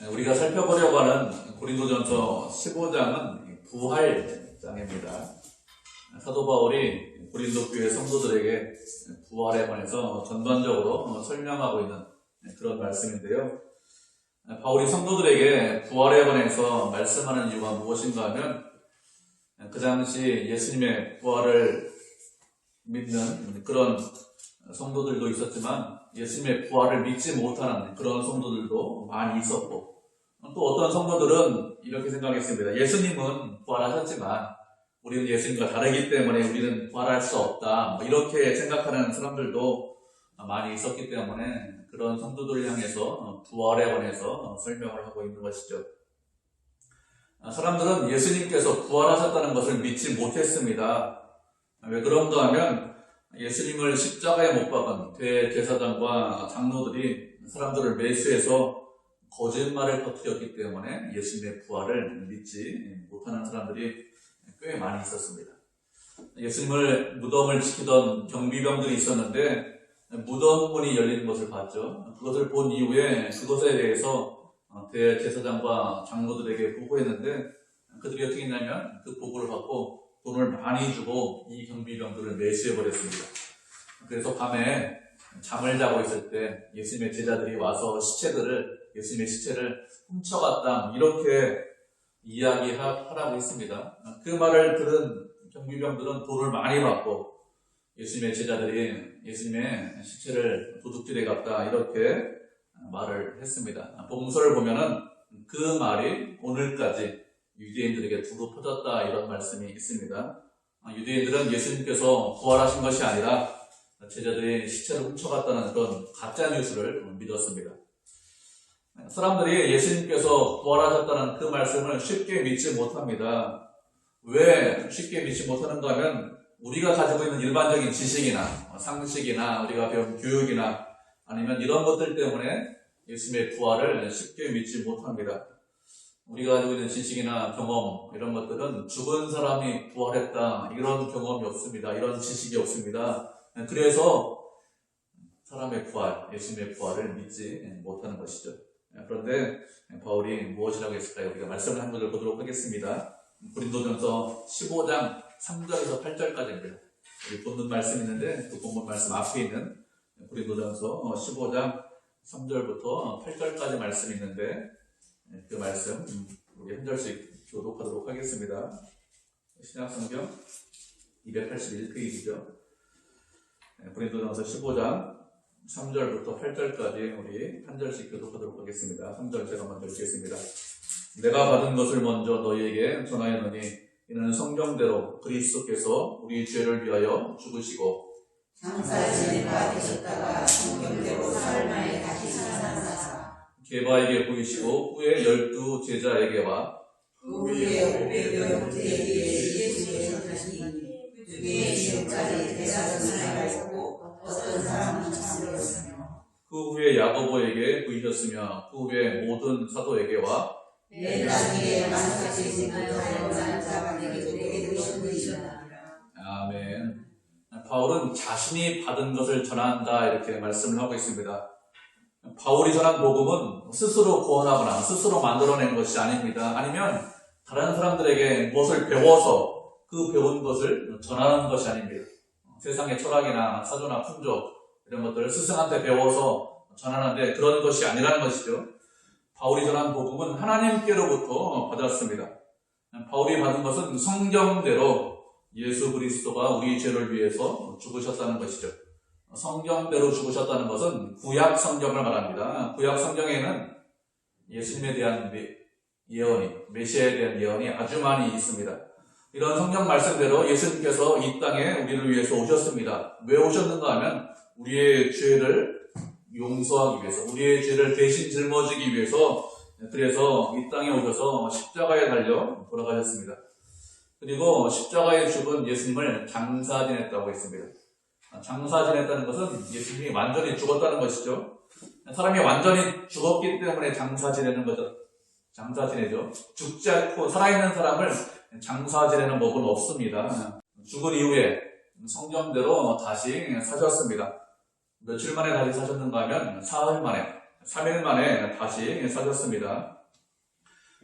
우리가 살펴보려고 하는 고린도전서 15장은 부활장입니다. 사도 바울이 고린도 교회 성도들에게 부활에 관해서 전반적으로 설명하고 있는 그런 말씀인데요. 바울이 성도들에게 부활에 관해서 말씀하는 이유가 무엇인가 하면 그 당시 예수님의 부활을 믿는 그런 성도들도 있었지만 예수님의 부활을 믿지 못하는 그런 성도들도 많이 있었고, 또 어떤 성도들은 이렇게 생각했습니다. 예수님은 부활하셨지만 우리는 예수님과 다르기 때문에 우리는 부활할 수 없다, 이렇게 생각하는 사람들도 많이 있었기 때문에 그런 성도들을 향해서 부활에 관해서 설명을 하고 있는 것이죠. 사람들은 예수님께서 부활하셨다는 것을 믿지 못했습니다. 왜 그런가 하면 예수님을 십자가에 못 박은 대제사장과 장로들이 사람들을 매수해서 거짓말을 퍼뜨렸기 때문에 예수님의 부활을 믿지 못하는 사람들이 꽤 많이 있었습니다. 예수님을 무덤을 지키던 경비병들이 있었는데 무덤 문이 열리는 것을 봤죠. 그것을 본 이후에 그것에 대해서 대제사장과 장로들에게 보고했는데 그들이 어떻게 했냐면 그 보고를 받고 돈을 많이 주고 이 경비병들을 매수해버렸습니다. 그래서 밤에 잠을 자고 있을 때 예수님의 제자들이 와서 예수님의 시체를 훔쳐갔다, 이렇게 이야기하라고 했습니다. 그 말을 들은 경비병들은 돈을 많이 받고 예수님의 제자들이 예수님의 시체를 도둑질해 갔다, 이렇게 말을 했습니다. 복음서를 보면은 그 말이 오늘까지 유대인들에게 두루 퍼졌다, 이런 말씀이 있습니다. 유대인들은 예수님께서 부활하신 것이 아니라 제자들이 시체를 훔쳐갔다는 그런 가짜 뉴스를 믿었습니다. 사람들이 예수님께서 부활하셨다는 그 말씀을 쉽게 믿지 못합니다. 왜 쉽게 믿지 못하는가 하면 우리가 가지고 있는 일반적인 지식이나 상식이나 우리가 배운 교육이나 아니면 이런 것들 때문에 예수님의 부활을 쉽게 믿지 못합니다. 우리가 가지고 있는 지식이나 경험, 이런 것들은 죽은 사람이 부활했다, 이런 경험이 없습니다. 이런 지식이 없습니다. 그래서 사람의 부활, 예수님의 부활을 믿지 못하는 것이죠. 그런데 바울이 무엇이라고 했을까요? 우리가 말씀을 한 구절 보도록 하겠습니다. 고린도전서 15장 3절에서 8절까지입니다. 우리 본문 말씀 있는데 그 본문 말씀 앞에 있는 고린도전서 15장 3절부터 8절까지 말씀이 있는데 그 말씀 우리 한 절씩 교독하도록 하겠습니다. 신약성경 281페이지죠. 고린도전서 15장 3절부터 8절까지 우리 한 절씩 교독하도록 하겠습니다. 3절 제가 먼저 읽겠습니다. 내가 받은 것을 먼저 너희에게 전하였느니 이는 성경대로 그리스도께서 우리 죄를 위하여 죽으시고 장사지는 바 되셨다가 성경대로 사흘 만에 다시 살아나사 게바에게 보이시고 후에 12 제자에게와 그 후에 500여 후대에게 예수께서 다시 그게 지금까지 대사전을 했고 어떤 사람은 참으렸으며 그 후에 야고보에게 보이셨으며 그 후에 모든 사도에게와 내 나중에 만사체신 그들을 자반에게 보이셨느니라. 아멘. 바울은 자신이 받은 것을 전한다, 이렇게 말씀을 하고 있습니다. 바울이 전한 복음은 스스로 구원하거나 스스로 만들어낸 것이 아닙니다. 아니면 다른 사람들에게 무엇을 배워서 그 배운 것을 전하는 것이 아닙니다. 세상의 철학이나 사조나 풍조 이런 것들을 스승한테 배워서 전하는데 그런 것이 아니라는 것이죠. 바울이 전한 복음은 하나님께로부터 받았습니다. 바울이 받은 것은 성경대로 예수 그리스도가 우리 죄를 위해서 죽으셨다는 것이죠. 성경대로 죽으셨다는 것은 구약 성경을 말합니다. 구약 성경에는 예수님에 대한 예언이, 메시아에 대한 예언이 아주 많이 있습니다. 이런 성경 말씀대로 예수님께서 이 땅에 우리를 위해서 오셨습니다. 왜 오셨는가 하면 우리의 죄를 용서하기 위해서, 우리의 죄를 대신 짊어지기 위해서, 그래서 이 땅에 오셔서 십자가에 달려 돌아가셨습니다. 그리고 십자가에 죽은 예수님을 장사 지냈다고 했습니다. 장사 지냈다는 것은 예수님이 완전히 죽었다는 것이죠. 사람이 완전히 죽었기 때문에 장사 지내는 거죠. 장사 지내죠. 죽지 않고 살아있는 사람을 장사 지내는 법은 없습니다. 죽은 이후에 성경대로 다시 사셨습니다. 며칠 만에 다시 사셨는가 하면 사흘 만에 3일 만에 다시 사셨습니다.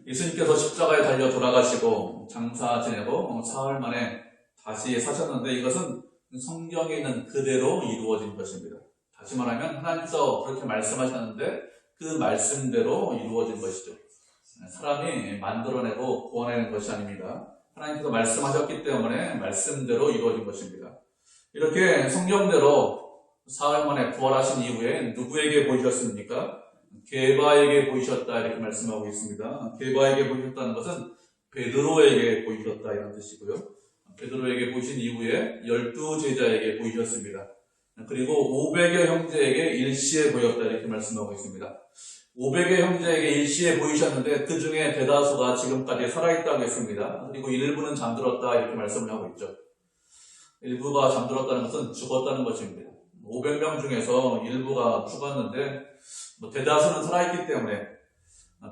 예수님께서 십자가에 달려 돌아가시고 장사 지내고 사흘 만에 다시 사셨는데 이것은 성경에 있는 그대로 이루어진 것입니다. 다시 말하면 하나님께서 그렇게 말씀하셨는데 그 말씀대로 이루어진 것이죠. 사람이 만들어내고 구원해낸 것이 아닙니다. 하나님께서 말씀하셨기 때문에 말씀대로 이루어진 것입니다. 이렇게 성경대로 사흘 만에 부활하신 이후에 누구에게 보이셨습니까? 게바에게 보이셨다 이렇게 말씀하고 있습니다. 게바에게 보이셨다는 것은 베드로에게 보이셨다 이런 뜻이고요. 베드로에게 보이신 이후에 12제자에게 보이셨습니다. 그리고 500여 형제에게 일시에 보였다 이렇게 말씀하고 있습니다. 500여 형제에게 일시에 보이셨는데 그 중에 대다수가 지금까지 살아있다고 했습니다. 그리고 일부는 잠들었다 이렇게 말씀을 하고 있죠. 일부가 잠들었다는 것은 죽었다는 것입니다. 500명 중에서 일부가 죽었는데 대다수는 살아있기 때문에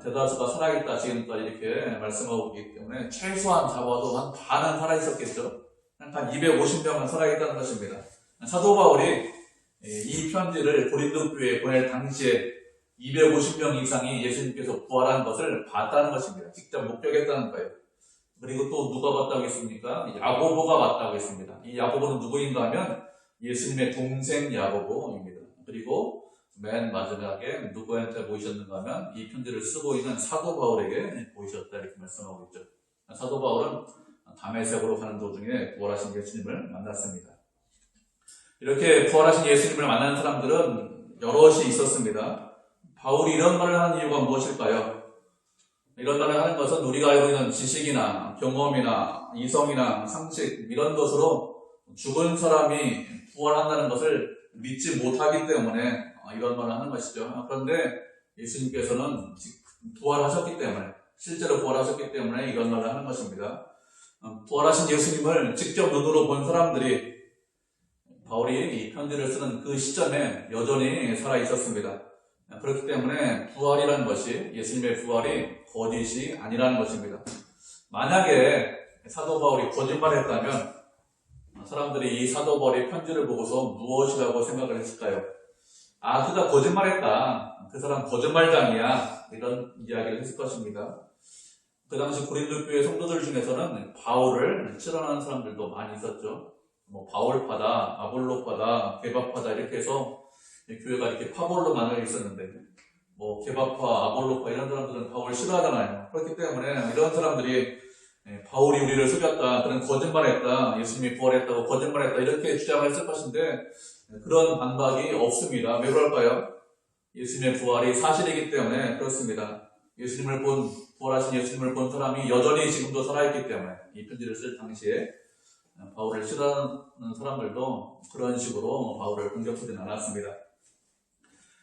대다수가 살아있다 지금까지 이렇게 말씀하고 있기 때문에 최소한 잡아도 한 반은 살아있었겠죠. 한 250명은 살아있다는 것입니다. 사도 바울이 이 편지를 고린도 교회에 보낼 당시에 250명 이상이 예수님께서 부활한 것을 봤다는 것입니다. 직접 목격했다는 거예요. 그리고 또 누가 봤다고 했습니까? 야고보가 봤다고 했습니다. 이 야고보는 누구인가 하면 예수님의 동생 야고보입니다. 그리고 맨 마지막에 누구한테 보이셨는가 하면 이 편지를 쓰고 있는 사도 바울에게 보이셨다 이렇게 말씀하고 있죠. 사도 바울은 다메섹으로 가는 도중에 부활하신 예수님을 만났습니다. 이렇게 부활하신 예수님을 만난 사람들은 여럿이 있었습니다. 바울이 이런 말을 하는 이유가 무엇일까요? 이런 말을 하는 것은 우리가 알고 있는 지식이나 경험이나 이성이나 상식 이런 것으로 죽은 사람이 부활한다는 것을 믿지 못하기 때문에 이런 말을 하는 것이죠. 그런데 예수님께서는 부활하셨기 때문에 실제로 부활하셨기 때문에 이런 말을 하는 것입니다. 부활하신 예수님을 직접 눈으로 본 사람들이 바울이 이 편지를 쓰는 그 시점에 여전히 살아있었습니다. 그렇기 때문에 부활이라는 것이 예수님의 부활이 거짓이 아니라는 것입니다. 만약에 사도 바울이 거짓말했다면 사람들이 이 사도 바울의 편지를 보고서 무엇이라고 생각을 했을까요? 아, 그가 거짓말했다. 그 사람 거짓말장이야. 이런 이야기를 했을 것입니다. 그 당시 고린도 교회 성도들 중에서는 바울을 싫어하는 사람들도 많이 있었죠. 바울파다, 아볼로파다, 게바파다 이렇게 해서 교회가 이렇게 파벌로 나눠 있었는데 게바파, 아볼로파 이런 사람들은 바울 싫어하잖아요. 그렇기 때문에 이런 사람들이 바울이 우리를 속였다, 그런 거짓말했다, 예수님이 부활했다고 거짓말했다 이렇게 주장을 했을 것인데 그런 반박이 없습니다. 왜 그럴까요? 예수님의 부활이 사실이기 때문에 그렇습니다. 부활하신 예수님을 본 사람이 여전히 지금도 살아있기 때문에 이 편지를 쓸 당시에 바울을 싫어하는 사람들도 그런 식으로 바울을 공격하진 않았습니다.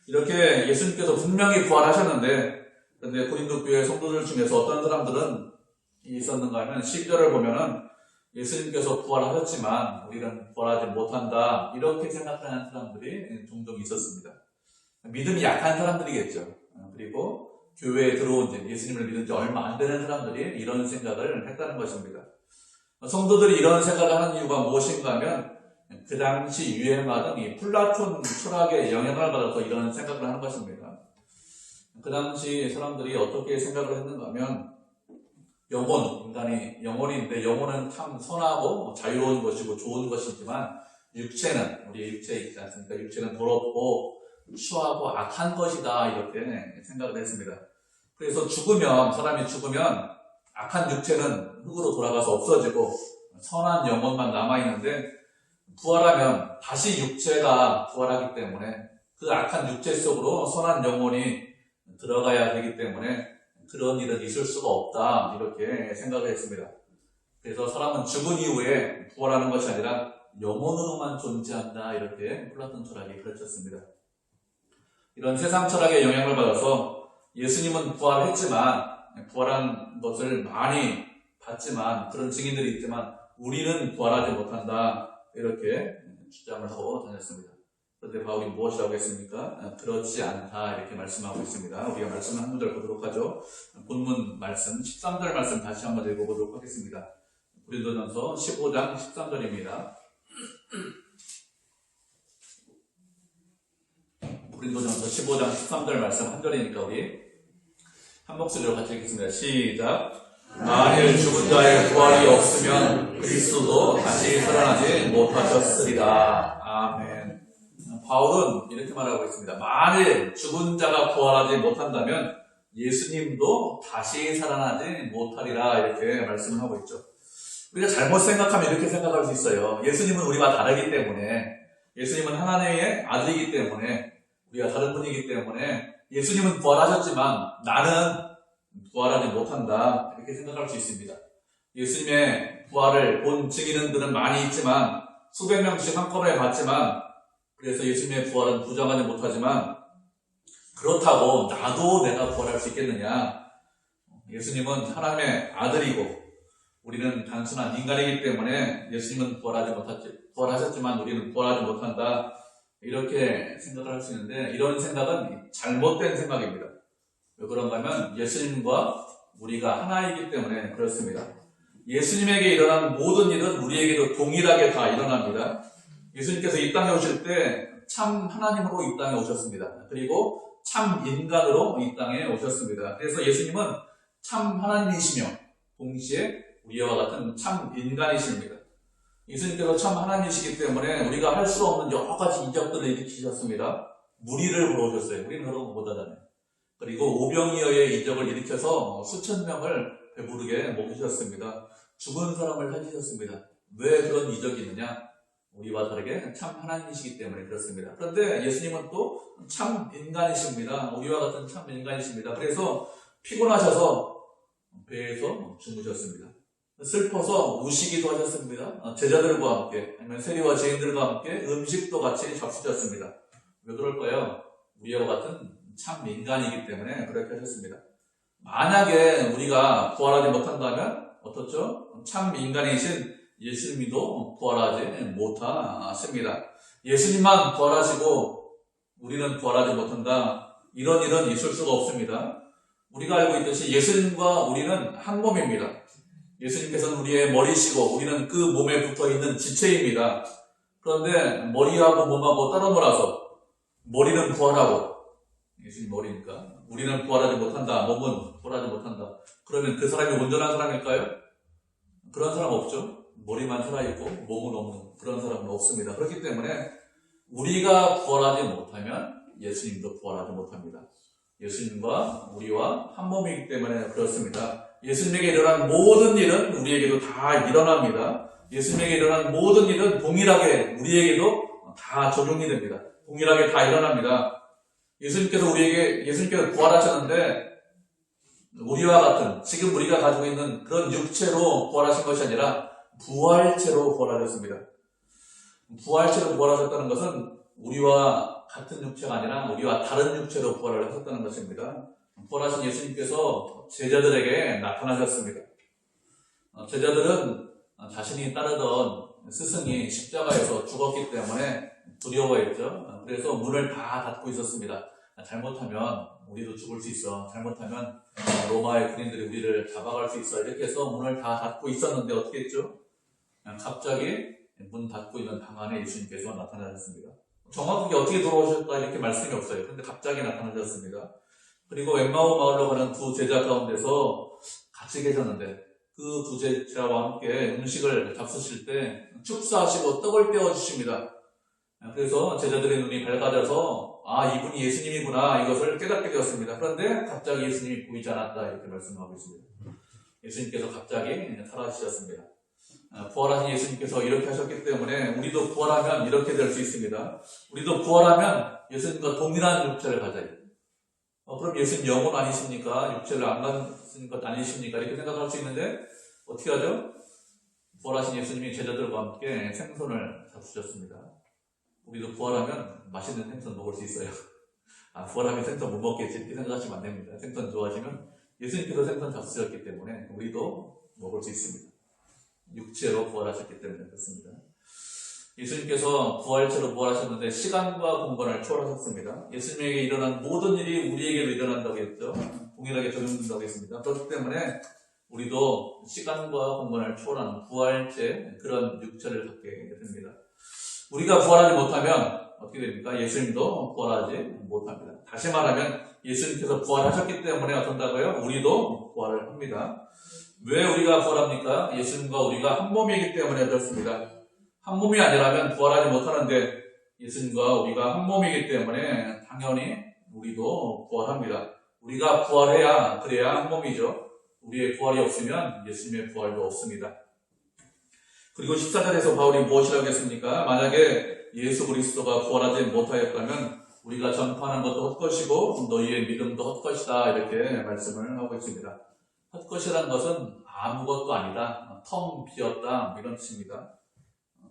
이렇게 예수님께서 분명히 부활하셨는데 그런데 고린도 교회 성도들 중에서 어떤 사람들은 있었는가 하면 10절을 보면은 예수님께서 부활하셨지만 우리는 부활하지 못한다 이렇게 생각하는 사람들이 종종 있었습니다. 믿음이 약한 사람들이겠죠. 그리고 교회에 들어온 지 예수님을 믿은 지 얼마 안 되는 사람들이 이런 생각을 했다는 것입니다. 성도들이 이런 생각을 하는 이유가 무엇인가 하면 그 당시 유행하던 이 플라톤 철학의 영향을 받아서 이런 생각을 하는 것입니다. 그 당시 사람들이 어떻게 생각을 했는가 하면 인간이 영혼인데 영혼은 참 선하고 자유로운 것이고 좋은 것이지만 육체는, 우리의 육체 있지 않습니까? 육체는 더럽고 추하고 악한 것이다 이렇게 생각을 했습니다. 그래서 사람이 죽으면 악한 육체는 흙으로 돌아가서 없어지고 선한 영혼만 남아있는데 부활하면 다시 육체가 부활하기 때문에 그 악한 육체 속으로 선한 영혼이 들어가야 되기 때문에 그런 일은 있을 수가 없다 이렇게 생각을 했습니다. 그래서 사람은 죽은 이후에 부활하는 것이 아니라 영혼으로만 존재한다 이렇게 플라톤 철학이 가르쳤습니다. 이런 세상 철학의 영향을 받아서 예수님은 부활했지만 부활한 것을 많이 봤지만 그런 증인들이 있지만 우리는 부활하지 못한다 이렇게 주장을 하고 다녔습니다. 그런데 바울이 무엇이라고 했습니까? 그렇지 않다 이렇게 말씀하고 있습니다. 우리가 말씀을 한 구절 보도록 하죠. 본문 말씀 13절 말씀 다시 한번 읽어보도록 하겠습니다. 고린도전서 15장 13절입니다. 고린도전서 15장 13절 말씀 한 절이니까 우리 한 목소리로 같이 읽겠습니다. 시작. 만일 죽은 자의 부활이 없으면 그리스도도 다시 살아나지 못하셨으리라. 아멘. 바울은 이렇게 말하고 있습니다. 만일 죽은 자가 부활하지 못한다면 예수님도 다시 살아나지 못하리라, 이렇게 말씀을 하고 있죠. 우리가 잘못 생각하면 이렇게 생각할 수 있어요. 예수님은 우리와 다르기 때문에, 예수님은 하나님의 아들이기 때문에, 우리가 다른 분이기 때문에 예수님은 부활하셨지만 나는 부활하지 못한다, 이렇게 생각할 수 있습니다. 예수님의 부활을 본 증인들은 많이 있지만, 수백 명씩 한꺼번에 봤지만, 그래서 예수님의 부활은 부정하지 못하지만, 그렇다고 나도 내가 부활할 수 있겠느냐? 예수님은 하나님의 아들이고 우리는 단순한 인간이기 때문에 예수님은 부활하셨지만 우리는 부활하지 못한다, 이렇게 생각을 할 수 있는데, 이런 생각은 잘못된 생각입니다. 왜 그런가 하면 예수님과 우리가 하나이기 때문에 그렇습니다. 예수님에게 일어난 모든 일은 우리에게도 동일하게 다 일어납니다. 예수님께서 이 땅에 오실 때 참 하나님으로 이 땅에 오셨습니다. 그리고 참 인간으로 이 땅에 오셨습니다. 그래서 예수님은 참 하나님이시며 동시에 우리와 같은 참 인간이십니다. 예수님께서 참 하나님이시기 때문에 우리가 할 수 없는 여러 가지 이적들을 일으키셨습니다. 무리를 불러오셨어요. 우리는 그런 거 못하잖아요. 그리고 오병이어의 이적을 일으켜서 수천 명을 배부르게 먹이셨습니다. 죽은 사람을 살리셨습니다. 왜 그런 이적이 있느냐? 우리와 다르게 참 하나님이시기 때문에 그렇습니다. 그런데 예수님은 또 참 인간이십니다. 우리와 같은 참 인간이십니다. 그래서 피곤하셔서 배에서 주무셨습니다. 슬퍼서 우시기도 하셨습니다. 제자들과 함께, 아니면 세리와 죄인들과 함께 음식도 같이 잡수셨습니다. 왜 그럴까요? 우리와 같은 참 인간이기 때문에 그렇게 하셨습니다. 만약에 우리가 부활하지 못한다면 어떻죠? 참 인간이신 예수님도 부활하지 못하십니다. 예수님만 부활하시고 우리는 부활하지 못한다, 이런 일은 있을 수가 없습니다. 우리가 알고 있듯이 예수님과 우리는 한 몸입니다. 예수님께서는 우리의 머리시고 우리는 그 몸에 붙어있는 지체입니다. 그런데 머리하고 몸하고 따로 놀아서 머리는 부활하고, 예수님 머리니까 우리는 부활하지 못한다, 몸은 부활하지 못한다. 그러면 그 사람이 온전한 사람일까요? 그런 사람 없죠. 머리만 살아있고 몸은 없는 그런 사람은 없습니다. 그렇기 때문에 우리가 부활하지 못하면 예수님도 부활하지 못합니다. 예수님과 우리와 한 몸이기 때문에 그렇습니다. 예수님에게 일어난 모든 일은 우리에게도 다 일어납니다. 예수님에게 일어난 모든 일은 동일하게 우리에게도 다 적용이 됩니다. 동일하게 다 일어납니다. 예수님께서 부활하셨는데 우리와 같은, 지금 우리가 가지고 있는 그런 육체로 부활하신 것이 아니라 부활체로 부활하셨습니다. 부활체로 부활하셨다는 것은 우리와 같은 육체가 아니라 우리와 다른 육체로 부활을 하셨다는 것입니다. 부활하신 예수님께서 제자들에게 나타나셨습니다. 제자들은 자신이 따르던 스승이 십자가에서 죽었기 때문에 두려워했죠. 그래서 문을 다 닫고 있었습니다. 잘못하면 우리도 죽을 수 있어, 잘못하면 로마의 군인들이 우리를 잡아갈 수 있어, 이렇게 해서 문을 다 닫고 있었는데 어떻게 했죠? 갑자기 문 닫고 있는 방 안에 예수님께서 나타나셨습니다. 정확하게 어떻게 돌아오셨다 이렇게 말씀이 없어요. 그런데 갑자기 나타나셨습니다. 그리고 엠마오 마을로 가는 두 제자 가운데서 같이 계셨는데 그 두 제자와 함께 음식을 잡수실 때 축사하시고 떡을 떼어주십니다. 그래서 제자들의 눈이 밝아져서 이분이 예수님이구나, 이것을 깨닫게 되었습니다. 그런데 갑자기 예수님이 보이지 않았다, 이렇게 말씀하고 있습니다. 예수님께서 갑자기 사라지셨습니다. 부활하신 예수님께서 이렇게 하셨기 때문에 우리도 부활하면 이렇게 될 수 있습니다. 우리도 부활하면 예수님과 동일한 육체를 가져요. 그럼 예수님 영혼 아니십니까? 육체를 안 가진 것 아니십니까? 이렇게 생각할 수 있는데 어떻게 하죠? 부활하신 예수님이 제자들과 함께 생선을 잡수셨습니다. 우리도 부활하면 맛있는 생선 먹을 수 있어요. 부활하면 생선 못 먹겠지, 이렇게 생각하시면 안 됩니다. 생선 좋아하시면 예수님께서 생선 잡수셨기 때문에 우리도 먹을 수 있습니다. 육체로 부활하셨기 때문에 그렇습니다. 예수님께서 부활체로 부활하셨는데 시간과 공간을 초월하셨습니다. 예수님에게 일어난 모든 일이 우리에게도 일어난다고 했죠. 동일하게 적용된다고 했습니다. 그렇기 때문에 우리도 시간과 공간을 초월한 부활체, 그런 육체를 갖게 됩니다. 우리가 부활하지 못하면 어떻게 됩니까? 예수님도 부활하지 못합니다. 다시 말하면 예수님께서 부활하셨기 때문에 어떤다고요? 우리도 부활을 합니다. 왜 우리가 부활합니까? 예수님과 우리가 한 몸이기 때문에 그렇습니다. 한 몸이 아니라면 부활하지 못하는데 예수님과 우리가 한 몸이기 때문에 당연히 우리도 부활합니다. 우리가 부활해야 그래야 한 몸이죠. 우리의 부활이 없으면 예수님의 부활도 없습니다. 그리고 14절에서 바울이 무엇이라고 했습니까? 만약에 예수 그리스도가 부활하지 못하였다면 우리가 전파하는 것도 헛것이고 너희의 믿음도 헛것이다 이렇게 말씀을 하고 있습니다. 헛것이라는 것은 아무것도 아니다, 텅 비었다 이런 뜻입니다.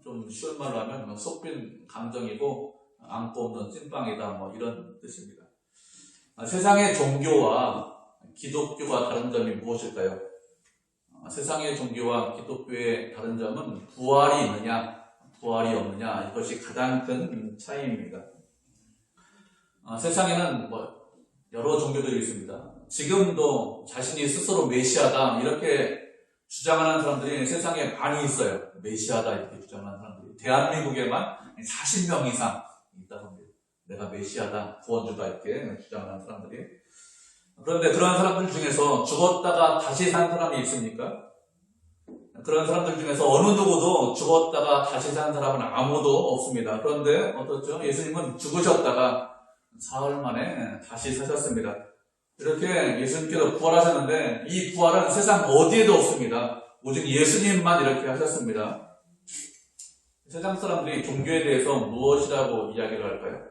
좀 쉬운 말로 하면 속 빈 감정이고 안고 없는 찐빵이다 이런 뜻입니다. 세상의 종교와 기독교가 다른 점이 무엇일까요? 세상의 종교와 기독교의 다른 점은 부활이 있느냐 부활이 없느냐 이것이 가장 큰 차이입니다. 세상에는 여러 종교들이 있습니다. 지금도 자신이 스스로 메시아다 이렇게 주장하는 사람들이 세상에 많이 있어요. 메시아다 이렇게 주장하는 사람들이 대한민국에만 40명 이상 있다고 합니다. 내가 메시아다, 구원주다 이렇게 주장하는 사람들이. 그런데 그런 사람들 중에서 죽었다가 다시 산 사람이 있습니까? 그런 사람들 중에서 어느 누구도 죽었다가 다시 산 사람은 아무도 없습니다. 그런데 어떻죠? 예수님은 죽으셨다가 사흘 만에 다시 사셨습니다. 이렇게 예수님께서 부활하셨는데 이 부활은 세상 어디에도 없습니다. 오직 예수님만 이렇게 하셨습니다. 세상 사람들이 종교에 대해서 무엇이라고 이야기를 할까요?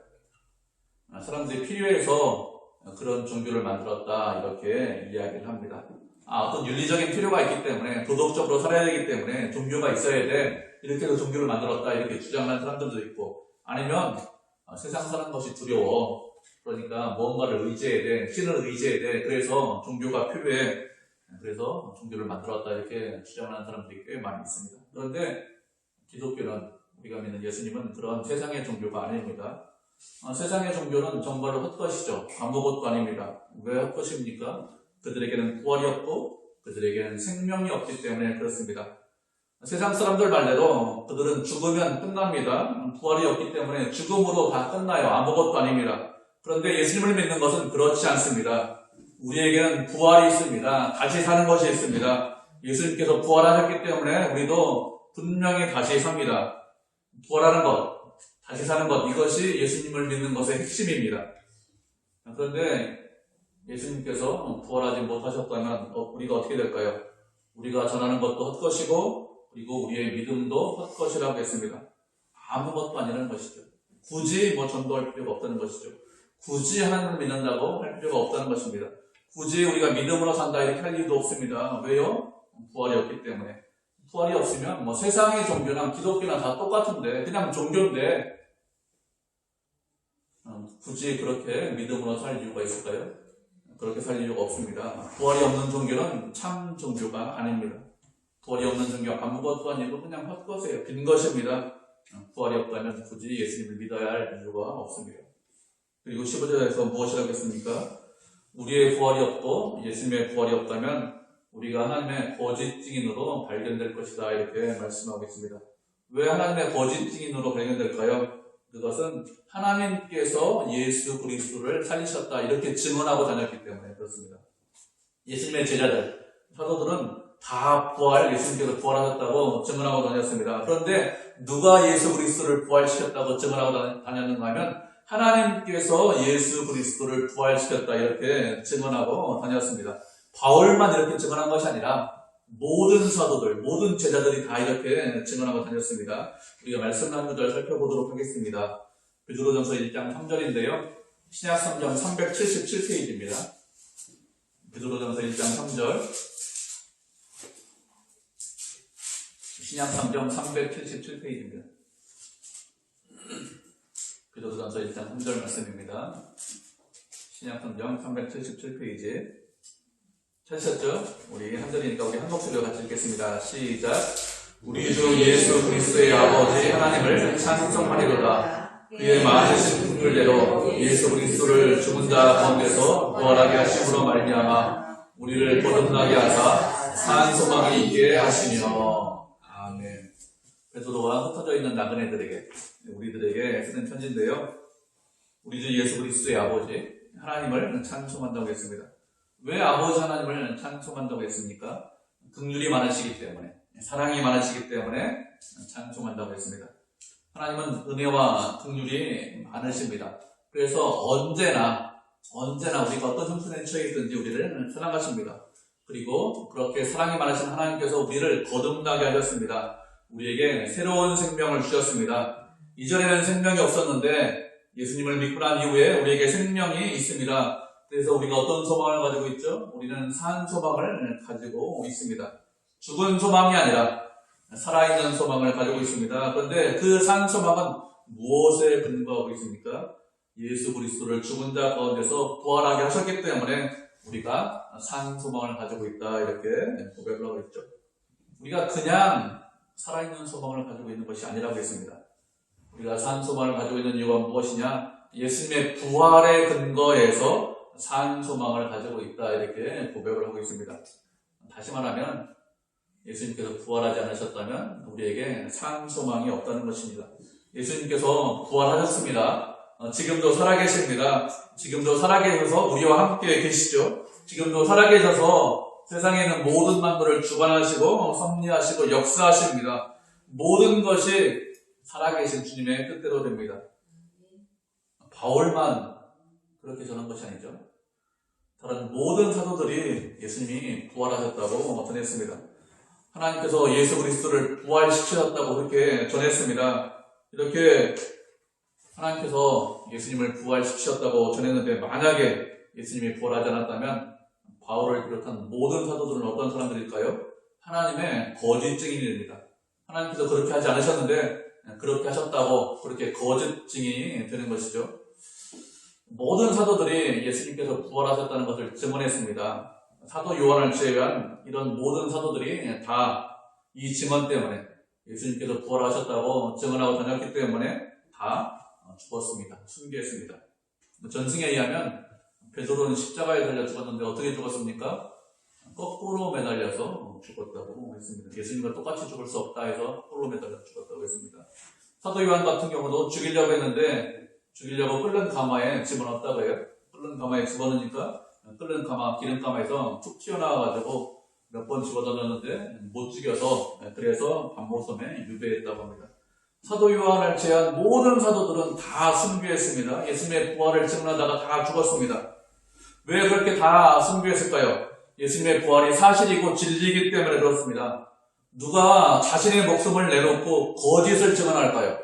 사람들이 필요해서 그런 종교를 만들었다 이렇게 이야기를 합니다. 어떤 윤리적인 필요가 있기 때문에 도덕적으로 살아야 되기 때문에 종교가 있어야 돼 이렇게 해서 종교를 만들었다 이렇게 주장하는 사람들도 있고 아니면 세상 사는 것이 두려워 그러니까 무언가를 의지해야 돼 신을 의지해야 돼 그래서 종교가 필요해 그래서 종교를 만들었다 이렇게 주장하는 사람들이 꽤 많이 있습니다. 그런데 기독교는 우리가 믿는 예수님은 그런 세상의 종교가 아닙니다. 세상의 종교는 정말로 헛것이죠. 아무것도 아닙니다. 왜 헛것입니까? 그들에게는 부활이 없고 그들에게는 생명이 없기 때문에 그렇습니다. 세상 사람들 말대로 그들은 죽으면 끝납니다. 부활이 없기 때문에 죽음으로 다 끝나요. 아무것도 아닙니다. 그런데 예수님을 믿는 것은 그렇지 않습니다. 우리에게는 부활이 있습니다. 다시 사는 것이 있습니다. 예수님께서 부활하셨기 때문에 우리도 분명히 다시 삽니다. 부활하는 것, 다시 사는 것, 이것이 예수님을 믿는 것의 핵심입니다. 그런데 예수님께서 부활하지 못하셨다면 우리가 어떻게 될까요? 우리가 전하는 것도 헛것이고 그리고 우리의 믿음도 헛것이라고 했습니다. 아무것도 아니라는 것이죠. 굳이 전도할 필요가 없다는 것이죠. 굳이 하나님을 믿는다고 할 필요가 없다는 것입니다. 굳이 우리가 믿음으로 산다 이렇게 할 이유도 없습니다. 왜요? 부활이 없기 때문에. 부활이 없으면 세상의 종교나 기독교나 다 똑같은데 그냥 종교인데 굳이 그렇게 믿음으로 살 이유가 있을까요? 그렇게 살 이유가 없습니다. 부활이 없는 종교는 참 종교가 아닙니다. 부활이 없는 종교 아무것도 아니고 그냥 헛것이에요. 빈 것입니다. 부활이 없다면 굳이 예수님을 믿어야 할 이유가 없습니다. 그리고 15절에서 무엇이라고 했습니까? 우리의 부활이 없고 예수님의 부활이 없다면 우리가 하나님의 거짓 증인으로 발견될 것이다 이렇게 말씀하고 있습니다. 왜 하나님의 거짓 증인으로 발견될까요? 그것은 하나님께서 예수 그리스도를 살리셨다 이렇게 증언하고 다녔기 때문에 그렇습니다. 예수님의 제자들, 사도들은 다 예수님께서 부활하셨다고 증언하고 다녔습니다. 그런데 누가 예수 그리스도를 부활시켰다고 증언하고 다녔는가 하면 하나님께서 예수 그리스도를 부활시켰다 이렇게 증언하고 다녔습니다. 바울만 이렇게 증언한 것이 아니라 모든 사도들, 모든 제자들이 다 이렇게 증언하고 다녔습니다. 우리가 말씀 한 구절 살펴보도록 하겠습니다. 베드로전서 1장 3절인데요. 신약 성경 377페이지입니다. 베드로전서 1장 3절. 신약 성경 377페이지입니다. 베드로전서 1장 3절 말씀입니다. 신약 성경 377페이지. 찾으셨죠? 우리 한 절이니까 우리 한 목소리로 같이 읽겠습니다. 시작. 우리 주 예수 그리스도의 아버지 하나님을 찬송하리로다. 그의 많으신 분들대로 예수 그리스도를 죽은 자 가운데서 부활하게 하심으로 말미암아 우리를 거듭나게 하사 산 소망이 있게 하시며. 아멘. 베드로와 흩어져 있는 나그네들에게, 우리들에게 쓰는 편지인데요. 우리 주 예수 그리스도의 아버지 하나님을 찬송한다고 했습니다. 왜 아버지 하나님을 찬송한다고 했습니까? 긍휼이 많으시기 때문에, 사랑이 많으시기 때문에 찬송한다고 했습니다. 하나님은 은혜와 긍휼이 많으십니다. 그래서 언제나 우리가 어떤 형편에 처해 있든지 우리를 사랑하십니다. 그리고 그렇게 사랑이 많으신 하나님께서 우리를 거듭나게 하셨습니다. 우리에게 새로운 생명을 주셨습니다. 이전에는 생명이 없었는데 예수님을 믿고 난 이후에 우리에게 생명이 있습니다. 그래서 우리가 어떤 소망을 가지고 있죠? 우리는 산 소망을 가지고 있습니다. 죽은 소망이 아니라 살아있는 소망을 가지고 있습니다. 그런데 그 산 소망은 무엇에 근거하고 있습니까? 예수 그리스도를 죽은 자 가운데서 부활하게 하셨기 때문에 우리가 산 소망을 가지고 있다, 이렇게 고백을 하고 있죠. 우리가 그냥 살아있는 소망을 가지고 있는 것이 아니라고 했습니다. 우리가 산 소망을 가지고 있는 이유가 무엇이냐? 예수님의 부활의 근거에서 산 소망을 가지고 있다, 이렇게 고백을 하고 있습니다. 다시 말하면 예수님께서 부활하지 않으셨다면 우리에게 산 소망이 없다는 것입니다. 예수님께서 부활하셨습니다. 지금도 살아계십니다. 지금도 살아계셔서 우리와 함께 계시죠. 지금도 살아계셔서 세상에 있는 모든 만물을 주관하시고 섭리하시고 역사하십니다. 모든 것이 살아계신 주님의 뜻대로 됩니다. 바울만 그렇게 전한 것이 아니죠. 다른 모든 사도들이 예수님이 부활하셨다고 전했습니다. 하나님께서 예수 그리스도를 부활시키셨다고 그렇게 전했습니다. 이렇게 하나님께서 예수님을 부활시키셨다고 전했는데 만약에 예수님이 부활하지 않았다면 바울을 비롯한 모든 사도들은 어떤 사람들일까요? 하나님의 거짓 증인입니다. 하나님께서 그렇게 하지 않으셨는데 그렇게 하셨다고 그렇게 거짓 증인이 되는 것이죠. 모든 사도들이 예수님께서 부활하셨다는 것을 증언했습니다. 사도 요한을 제외한 이런 모든 사도들이 다 이 증언 때문에 예수님께서 부활하셨다고 증언하고 다녔기 때문에 다 죽었습니다. 순교했습니다. 전승에 의하면 베드로는 십자가에 달려 죽었는데 어떻게 죽었습니까? 거꾸로 매달려서 죽었다고 했습니다. 예수님과 똑같이 죽을 수 없다 해서 거꾸로 매달려 죽었다고 했습니다. 사도 요한 같은 경우도 죽이려고 했는데 죽이려고 끓는 가마에 집어넣었다고 해요. 끓는 가마에 집어넣으니까 끓는 가마, 기름가마에서 툭 튀어나와가지고 몇 번 집어넣었는데 못 죽여서, 그래서 반모섬에 유배했다고 합니다. 사도 요한을 제한 모든 사도들은 다 순교했습니다. 예수님의 부활을 증언하다가 다 죽었습니다. 왜 그렇게 다 순교했을까요? 예수님의 부활이 사실이고 진리이기 때문에 그렇습니다. 누가 자신의 목숨을 내놓고 거짓을 증언할까요?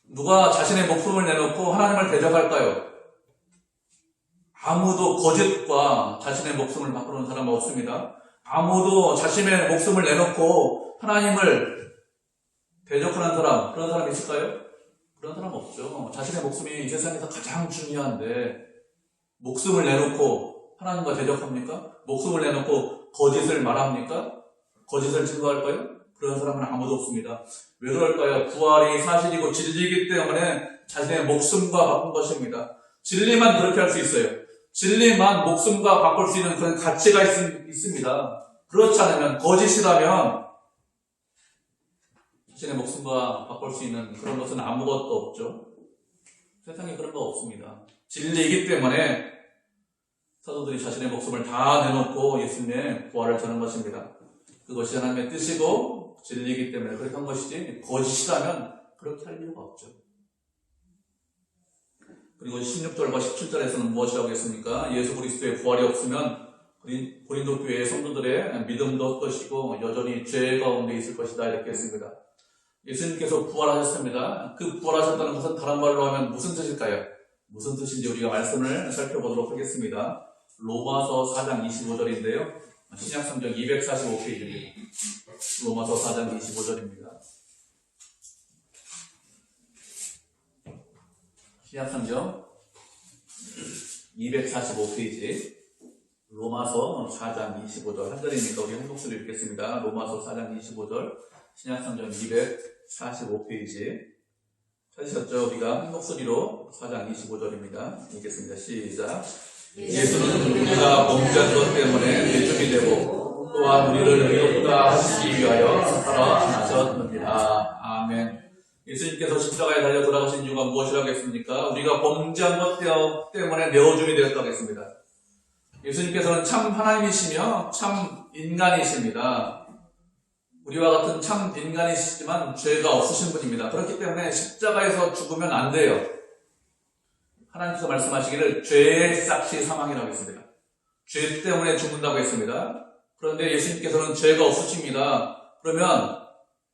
누가 자신의 목숨을 내놓고 하나님을 대적할까요? 아무도 거짓과 자신의 목숨을 바꾸는 사람은 없습니다. 아무도 자신의 목숨을 내놓고 하나님을 대적하는 사람, 그런 사람 있을까요? 그런 사람 없죠. 자신의 목숨이 이 세상에서 가장 중요한데 목숨을 내놓고 하나님과 대적합니까? 목숨을 내놓고 거짓을 말합니까? 거짓을 증거할까요? 그런 사람은 아무도 없습니다. 왜 그럴까요? 부활이 사실이고 진리이기 때문에 자신의 목숨과 바꾼 것입니다. 진리만 그렇게 할 수 있어요. 진리만 목숨과 바꿀 수 있는 그런 가치가 있습니다. 그렇지 않으면, 거짓이라면 자신의 목숨과 바꿀 수 있는 그런 것은 아무것도 없죠. 세상에 그런 거 없습니다. 진리이기 때문에 사도들이 자신의 목숨을 다 내놓고 예수님의 부활을 전한 것입니다. 그것이 하나님의 뜻이고 진리이기 때문에 그렇게 한 것이지, 거짓이라면 그렇게 할 이유가 없죠. 그리고 16절과 17절에서는 무엇이라고 했습니까? 예수 그리스도의 부활이 없으면 고린도 교회의 성도들의 믿음도 헛것이고 여전히 죄 가운데 있을 것이다, 이렇게 했습니다. 예수님께서 부활하셨습니다. 그 부활하셨다는 것은 다른 말로 하면 무슨 뜻일까요? 무슨 뜻인지 우리가 말씀을 살펴보도록 하겠습니다. 로마서 4장 25절인데요. 신약성경 245페이지입니다. 로마서 4장 25절입니다. 신약성경 245페이지 로마서 4장 25절 한 절이니까 우리 한 목소리 읽겠습니다. 로마서 4장 25절 신약성경 245페이지 찾으셨죠? 우리가 한 목소리로 4장 25절입니다. 읽겠습니다. 시작. 예수는 우리가 범죄한 것 때문에 대적이 되고 또 또한 우리를 의롭다 하시기 위하여 살아나셨느니라. 아멘. 예수님께서 십자가에 달려 돌아가신 이유가 무엇이라고 했습니까? 우리가 범죄한 것 때문에 내어줌이 되었다고 했습니다. 예수님께서는 참 하나님이시며 참 인간이십니다. 우리와 같은 참 인간이시지만 죄가 없으신 분입니다. 그렇기 때문에 십자가에서 죽으면 안 돼요. 하나님께서 말씀하시기를 죄의 싹시 사망이라고 했습니다. 죄 때문에 죽는다고 했습니다. 그런데 예수님께서는 죄가 없으십니다. 그러면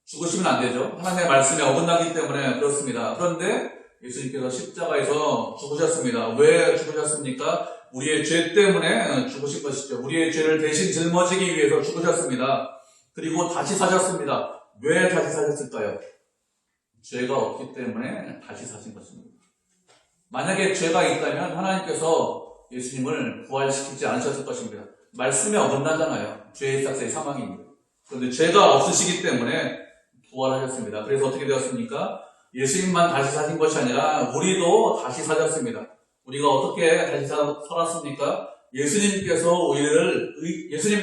죽으시면 안 되죠. 하나님의 말씀에 어긋나기 때문에 그렇습니다. 그런데 예수님께서 십자가에서 죽으셨습니다. 왜 죽으셨습니까? 우리의 죄 때문에 죽으신 것이죠. 우리의 죄를 대신 짊어지기 위해서 죽으셨습니다. 그리고 다시 사셨습니다. 왜 다시 사셨을까요? 죄가 없기 때문에 다시 사신 것입니다. 만약에 죄가 있다면 하나님께서 예수님을 부활시키지 않으셨을 것입니다. 말씀에 어긋나잖아요. 죄의 싹스의 사망입니다. 그런데 죄가 없으시기 때문에 부활하셨습니다. 그래서 어떻게 되었습니까? 예수님만 다시 사신 것이 아니라 우리도 다시 사셨습니다. 우리가 어떻게 다시 살았습니까? 예수님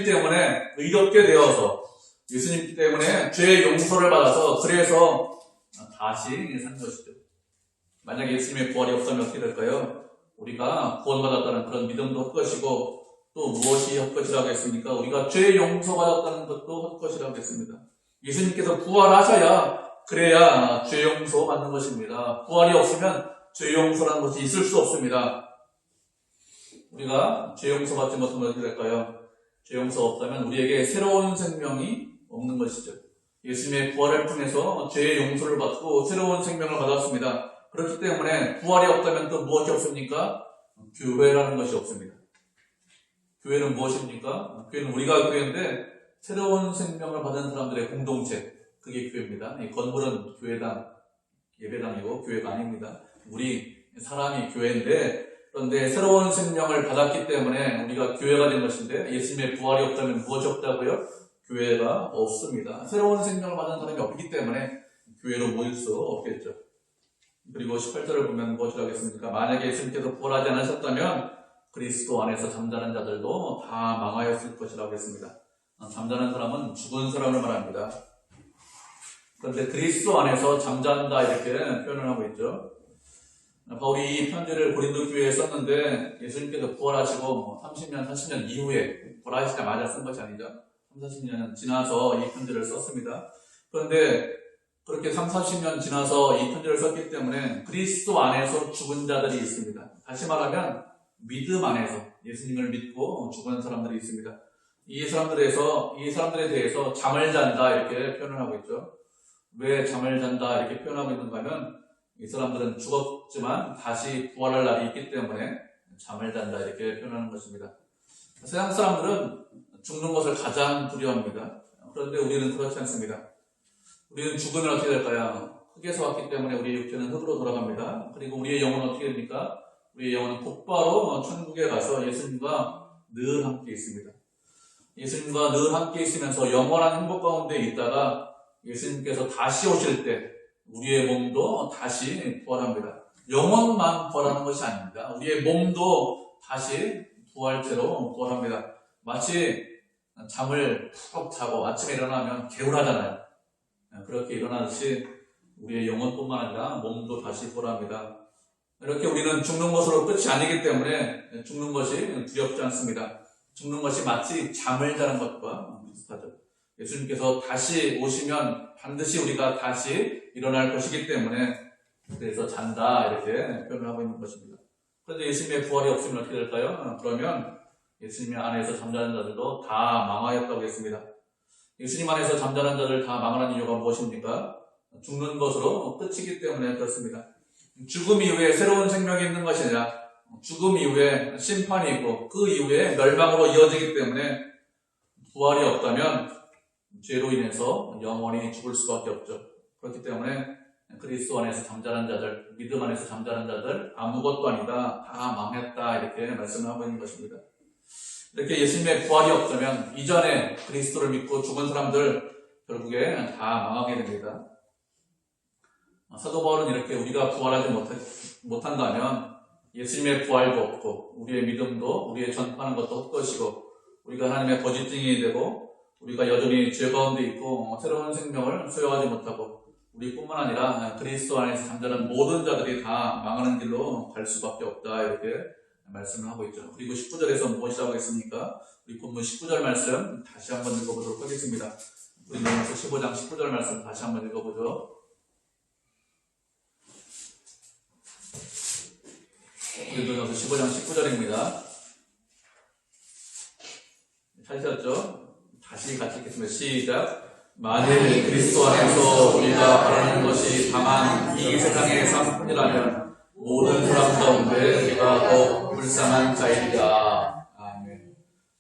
때문에 의롭게 되어서 예수님 때문에 죄의 용서를 받아서 그래서 다시 산 것이죠. 만약에 예수님의 부활이 없다면 어떻게 될까요? 우리가 구원받았다는 그런 믿음도 헛것이고 또 무엇이 헛것이라고 했습니까? 우리가 죄 용서받았다는 것도 헛것이라고 했습니다. 예수님께서 부활하셔야 그래야 죄 용서 받는 것입니다. 부활이 없으면 죄 용서라는 것이 있을 수 없습니다. 우리가 죄 용서 받지 못하면 어떻게 될까요? 죄 용서 없다면 우리에게 새로운 생명이 없는 것이죠. 예수님의 부활을 통해서 죄의 용서를 받고 새로운 생명을 받았습니다. 그렇기 때문에 부활이 없다면 또 무엇이 없습니까? 교회라는 것이 없습니다. 교회는 무엇입니까? 교회는 우리가 교회인데 새로운 생명을 받은 사람들의 공동체, 그게 교회입니다. 이 건물은 교회당, 예배당이고 교회가 아닙니다. 우리 사람이 교회인데 그런데 새로운 생명을 받았기 때문에 우리가 교회가 된 것인데 예수님의 부활이 없다면 무엇이 없다고요? 교회가 없습니다. 새로운 생명을 받은 사람이 없기 때문에 교회로 모일 수 없겠죠. 그리고 18절을 보면 무엇이라고 했습니까? 만약에 예수님께서 부활하지 않으셨다면 그리스도 안에서 잠자는 자들도 다 망하였을 것이라고 했습니다. 잠자는 사람은 죽은 사람을 말합니다. 그런데 그리스도 안에서 잠잔다 이렇게 표현을 하고 있죠. 바울이 이 편지를 고린도 교회에 썼는데 예수님께서 부활하시고 30년, 40년 이후에 부활하시자마자 쓴 것이 아니죠. 30, 40년 지나서 이 편지를 썼습니다. 그런데 그렇게 40년 지나서 이 편지를 썼기 때문에 그리스도 안에서 죽은 자들이 있습니다. 다시 말하면 믿음 안에서 예수님을 믿고 죽은 사람들이 있습니다. 이 사람들에 대해서 잠을 잔다 이렇게 표현을 하고 있죠. 왜 잠을 잔다 이렇게 표현하고 있는가 하면 이 사람들은 죽었지만 다시 부활할 날이 있기 때문에 잠을 잔다 이렇게 표현하는 것입니다. 세상 사람들은 죽는 것을 가장 두려워합니다. 그런데 우리는 그렇지 않습니다. 우리는 죽으면 어떻게 될까요? 흙에서 왔기 때문에 우리의 육체는 흙으로 돌아갑니다. 그리고 우리의 영혼은 어떻게 됩니까? 우리의 영혼은 곧바로 천국에 가서 예수님과 늘 함께 있습니다. 예수님과 늘 함께 있으면서 영원한 행복 가운데 있다가 예수님께서 다시 오실 때 우리의 몸도 다시 부활합니다. 영혼만 부활하는 것이 아닙니다. 우리의 몸도 다시 부활체로 부활합니다. 마치 잠을 푹 자고 아침에 일어나면 개운하잖아요. 그렇게 일어나듯이 우리의 영혼뿐만 아니라 몸도 다시 부활합니다. 이렇게 우리는 죽는 것으로 끝이 아니기 때문에 죽는 것이 두렵지 않습니다. 죽는 것이 마치 잠을 자는 것과 비슷하죠. 예수님께서 다시 오시면 반드시 우리가 다시 일어날 것이기 때문에 그래서 잔다 이렇게 표현을 하고 있는 것입니다. 그런데 예수님의 부활이 없으면 어떻게 될까요? 그러면 예수님 안에서 잠자는 자들도 다 망하였다고 했습니다. 예수님 안에서 잠자는 자들 다 망하는 이유가 무엇입니까? 죽는 것으로 끝이기 때문에 그렇습니다. 죽음 이후에 새로운 생명이 있는 것이 아니라 죽음 이후에 심판이 있고 그 이후에 멸망으로 이어지기 때문에 부활이 없다면 죄로 인해서 영원히 죽을 수밖에 없죠. 그렇기 때문에 그리스도 안에서 잠자는 자들, 믿음 안에서 잠자는 자들 아무것도 아니다, 다 망했다 이렇게 말씀을 하고 있는 것입니다. 이렇게 예수님의 부활이 없다면 이전에 그리스도를 믿고 죽은 사람들 결국에 다 망하게 됩니다. 사도 바울은 이렇게 우리가 부활하지 못한다면 예수님의 부활도 없고 우리의 믿음도 우리의 전파하는 것도 헛것이고 우리가 하나님의 거짓 증인이 되고 우리가 여전히 죄 가운데 있고 새로운 생명을 소유하지 못하고 우리뿐만 아니라 그리스도 안에서 잠자는 모든 자들이 다 망하는 길로 갈 수밖에 없다 이렇게 말씀을 하고 있죠. 그리고 19절에서 무엇이라고 했습니까? 우리 본문 19절 말씀 다시 한번 읽어보도록 하겠습니다. 고린도전서 15장 19절 말씀 다시 한번 읽어보죠. 고린도전서 15장 19절입니다. 찾으셨죠? 다시 같이 읽겠습니다. 시작. 만일 그리스도 안에서 우리가 바라는 것이 다만 이 세상의 삶뿐이라면 모든 사람 가운데 우리가 더욱 불쌍한 자이리라. 아멘.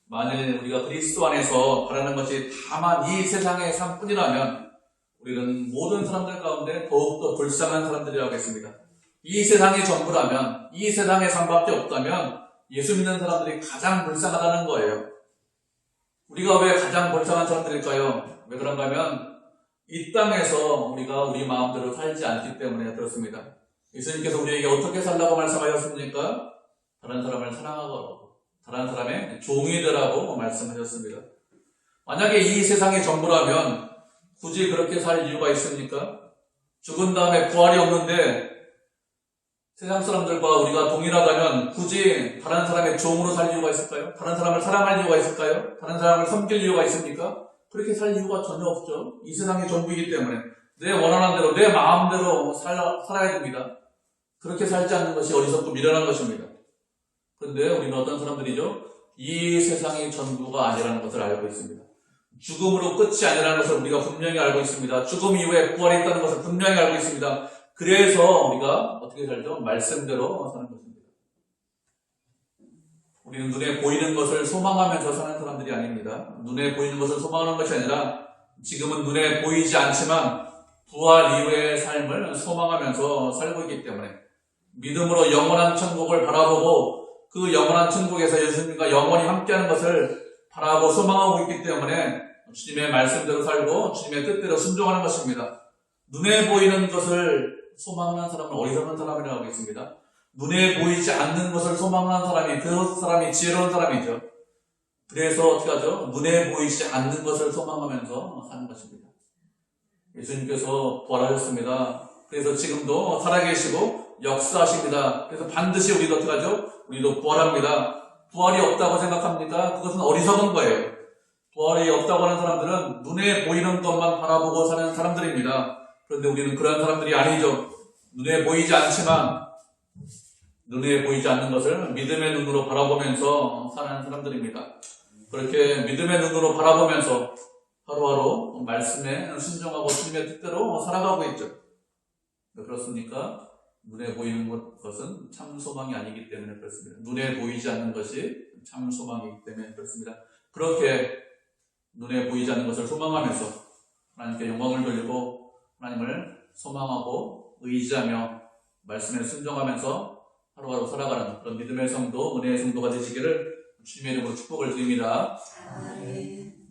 만일 우리가 그리스도 안에서 바라는 것이 다만 이 세상의 삶뿐이라면 우리는 모든 사람들 가운데 더욱더 불쌍한 사람들이라고 했습니다. 이 세상이 전부라면, 이 세상의 삶밖에 없다면 예수 믿는 사람들이 가장 불쌍하다는 거예요. 우리가 왜 가장 불쌍한 사람들일까요? 왜 그런가 하면 이 땅에서 우리가 우리 마음대로 살지 않기 때문에 그렇습니다. 예수님께서 우리에게 어떻게 살라고 말씀하셨습니까? 다른 사람을 사랑하고 다른 사람의 종이 되라고 말씀하셨습니다. 만약에 이 세상이 전부라면 굳이 그렇게 살 이유가 있습니까? 죽은 다음에 부활이 없는데 세상 사람들과 우리가 동일하다면 굳이 다른 사람의 종으로 살 이유가 있을까요? 다른 사람을 사랑할 이유가 있을까요? 다른 사람을 섬길 이유가 있습니까? 그렇게 살 이유가 전혀 없죠. 이 세상이 전부이기 때문에 내 원하는 대로 내 마음대로 살아야 됩니다. 그렇게 살지 않는 것이 어리석고 미련한 것입니다. 그런데 우리는 어떤 사람들이죠? 이 세상이 전부가 아니라는 것을 알고 있습니다. 죽음으로 끝이 아니라는 것을 우리가 분명히 알고 있습니다. 죽음 이후에 부활이 있다는 것을 분명히 알고 있습니다. 그래서 우리가 어떻게 살죠? 말씀대로 사는 것입니다. 우리는 눈에 보이는 것을 소망하면서 사는 사람들이 아닙니다. 눈에 보이는 것을 소망하는 것이 아니라 지금은 눈에 보이지 않지만 부활 이후의 삶을 소망하면서 살고 있기 때문에 믿음으로 영원한 천국을 바라보고 그 영원한 천국에서 예수님과 영원히 함께하는 것을 바라고 소망하고 있기 때문에 주님의 말씀대로 살고 주님의 뜻대로 순종하는 것입니다. 눈에 보이는 것을 소망하는 사람은 어리석은 사람이라고 하겠습니다. 눈에 보이지 않는 것을 소망하는 사람이 그 사람이 지혜로운 사람이죠. 그래서 어떻게 하죠? 눈에 보이지 않는 것을 소망하면서 사는 것입니다. 예수님께서 부활하셨습니다. 그래서 지금도 살아계시고 역사하십니다. 그래서 반드시 우리도 어떻게 하죠? 우리도 부활합니다. 부활이 없다고 생각합니까? 그것은 어리석은 거예요. 부활이 없다고 하는 사람들은 눈에 보이는 것만 바라보고 사는 사람들입니다. 그런데 우리는 그런 사람들이 아니죠. 눈에 보이지 않지만 눈에 보이지 않는 것을 믿음의 눈으로 바라보면서 사는 사람들입니다. 그렇게 믿음의 눈으로 바라보면서 하루하루 말씀에 순종하고 주님의 뜻대로 살아가고 있죠. 그렇습니까? 눈에 보이는 것은 참 소망이 아니기 때문에 그렇습니다. 눈에 보이지 않는 것이 참 소망이기 때문에 그렇습니다. 그렇게 눈에 보이지 않는 것을 소망하면서 하나님께 영광을 돌리고 하나님을 소망하고 의지하며 말씀에 순종하면서 하루하루 살아가는 그런 믿음의 성도, 은혜의 성도가 되시기를 주님의 이름으로 축복을 드립니다. 아멘.